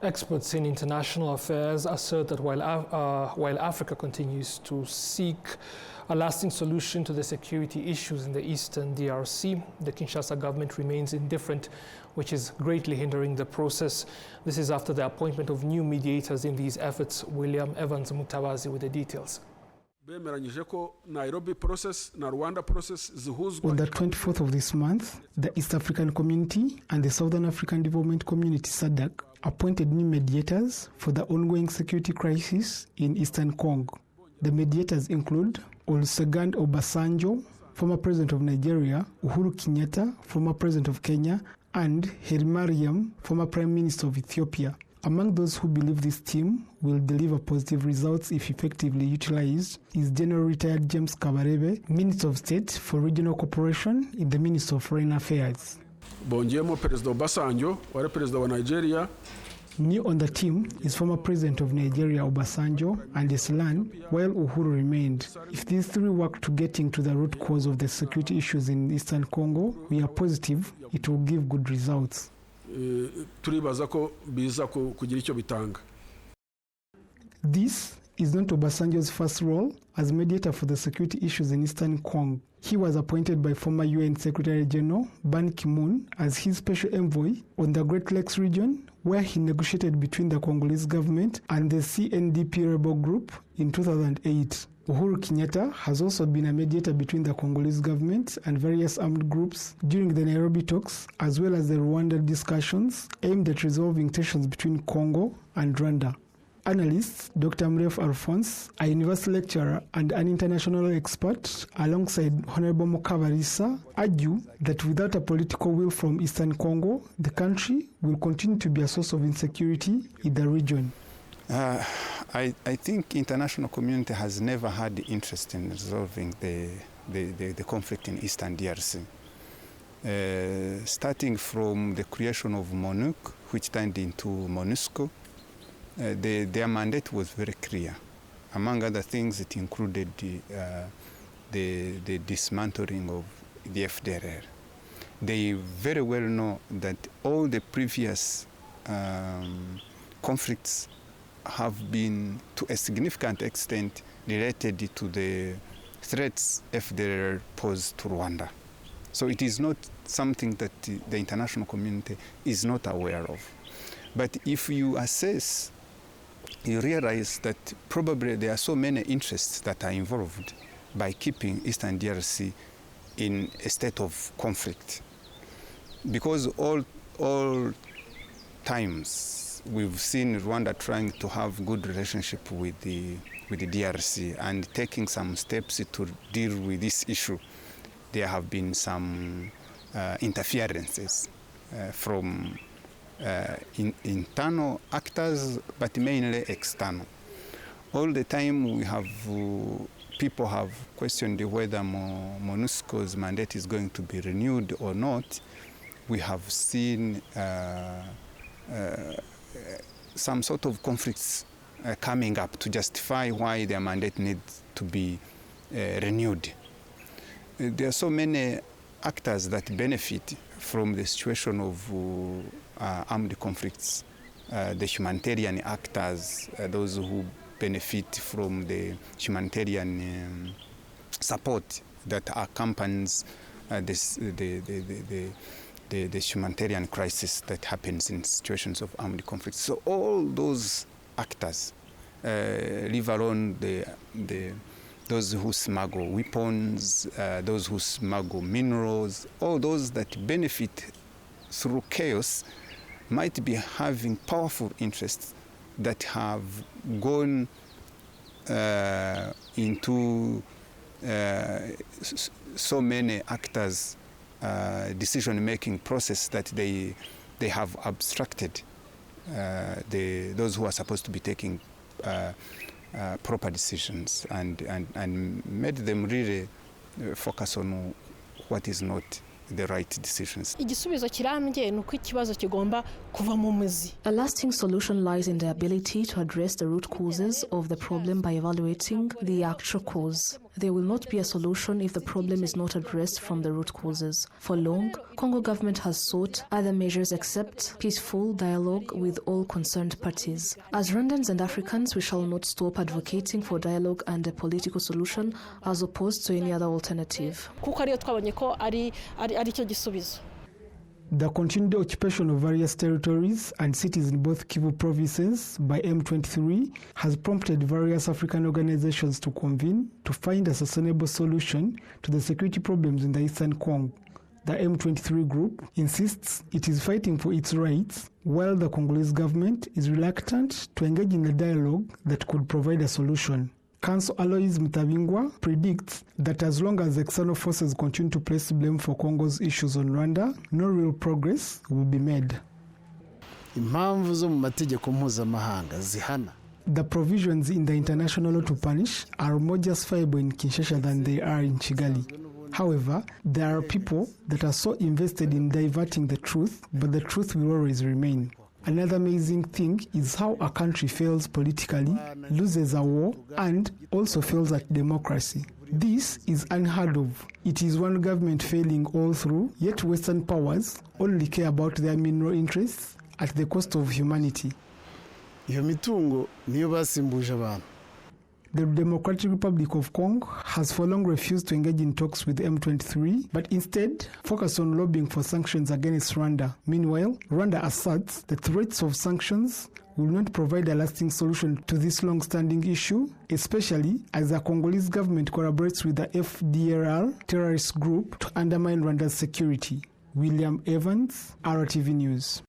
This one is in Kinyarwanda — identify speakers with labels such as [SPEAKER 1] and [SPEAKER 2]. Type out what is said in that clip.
[SPEAKER 1] Experts in international affairs assert that while Africa continues to seek a lasting solution to the security issues in the eastern DRC, the Kinshasa government remains indifferent, which is greatly hindering the process. This is after the appointment of new mediators in these efforts. William Evans Mutabazi with the details.
[SPEAKER 2] On the
[SPEAKER 3] 24th of this month, the East African Community and the Southern African Development Community SADC appointed new mediators for the ongoing security crisis in Eastern Congo. The mediators include Olusegun Obasanjo, former president of Nigeria, Uhuru Kenyatta, former president of Kenya, and Hailemariam, former prime minister of Ethiopia. Among those who believe this team will deliver positive results if effectively utilized is General Retired James Kabarebe, Minister of State for Regional Cooperation in the Ministry of Foreign Affairs. New on the team is former President of Nigeria Obasanjo and his son, while Uhuru remained. If these three work to getting to the root cause of the security issues in Eastern Congo, we are positive it will give good results. This is not Obasanjo's first role as mediator for the security issues in Eastern Congo. He was appointed by former UN Secretary General Ban Ki-moon as his special envoy on the Great Lakes region, where he negotiated between the Congolese government and the CNDP rebel group in 2008. Uhuru Kenyatta has also been a mediator between the Congolese government and various armed groups during the Nairobi talks, as well as the Rwanda discussions aimed at resolving tensions between Congo and Rwanda. Analysts Dr. Mref Alphonse, a university lecturer and an international expert, alongside Honorable Mokabarisa, argue that without a political will from Eastern Congo, the country will continue to be a source of insecurity in the region.
[SPEAKER 4] I think international community has never had interest in resolving the conflict in Eastern DRC. Starting from the creation of MONUC, which turned into MONUSCO, their mandate was very clear. Among other things, it included the dismantling of the FDLR. They very well know that all the previous conflicts have been, to a significant extent, related to the threats FDLR posed to Rwanda. So it is not something that the international community is not aware of. But if you assess, you realize that probably there are so many interests that are involved by keeping Eastern DRC in a state of conflict. Because all times we've seen Rwanda trying to have good relationship with the DRC and taking some steps to deal with this issue. There have been some interferences from internal actors, but mainly external. All the time we have people have questioned whether MONUSCO's mandate is going to be renewed or not. We have seen some sort of conflicts coming up to justify why their mandate needs to be renewed. There are so many actors that benefit from the situation of armed conflicts. The humanitarian actors, those who benefit from the humanitarian support that accompanies the humanitarian crisis that happens in situations of armed conflict. So all those actors, leave alone those who smuggle weapons, those who smuggle minerals, all those that benefit through chaos, might be having powerful interests that have gone into so many actors' decision-making process that they have abstracted those who are supposed to be taking proper decisions and made them really focus on what is not the right decisions.
[SPEAKER 5] A lasting solution lies in the ability to address the root causes of the problem by evaluating the actual cause. there will not be a solution if the problem is not addressed from the root causes. For long, Congo government has sought other measures except peaceful dialogue with all concerned parties. As Rwandans and Africans, we shall not stop advocating for dialogue and a political solution as opposed to any other alternative.
[SPEAKER 3] The continued occupation of various territories and cities in both Kivu provinces by M23 has prompted various African organizations to convene to find a sustainable solution to the security problems in the Eastern Congo. The M23 group insists it is fighting for its rights, while the Congolese government is reluctant to engage in a dialogue that could provide a solution. Council Alois Mutabingwa predicts that as long as external forces continue to place blame for Congo's issues on Rwanda, no real progress will be made. The provisions in the international law to punish are more justifiable in Kinshasa than they are in Kigali. However, there are people that are so invested in diverting the truth, but the truth will always remain. Another amazing thing is how a country fails politically, loses a war, and also fails at democracy. This is unheard of. It is one government failing all through, yet Western powers only care about their mineral interests at the cost of humanity. The Democratic Republic of Congo has for long refused to engage in talks with M23, but instead focused on lobbying for sanctions against Rwanda. Meanwhile, Rwanda asserts the threats of sanctions will not provide a lasting solution to this long-standing issue, especially as the Congolese government collaborates with the FDLR terrorist group to undermine Rwanda's security. William Evans, RwandaTV News.